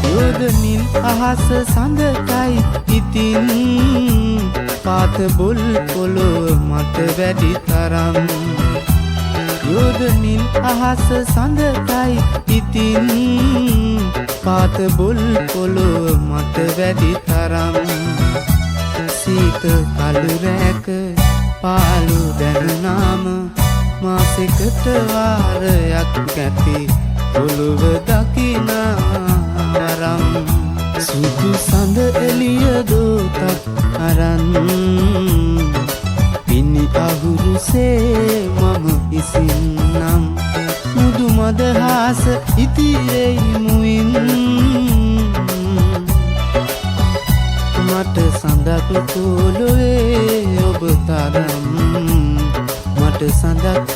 යොදනින් අහස සඳකයි ඉතින් පාත බුල් පොළොව මට වැඩි තරම් යොදනින් අහස සඳකයි ඉතින් පාත බුල් පොළොව මට වැඩි තරම් සීත කළු රැක පාලු දැනුනාම මාසෙකට වාරයක් කැපි පොළොව දකිනාරම් සුදු සඳ එළිය දෝතක් අරන් පිණි අහුරුසේ මම ඉසින්නම් මුදු මදහස ඉතිරෙයි මුවින් මට සඳක් පොළොවේ ඔබ තරම් මට සඳක්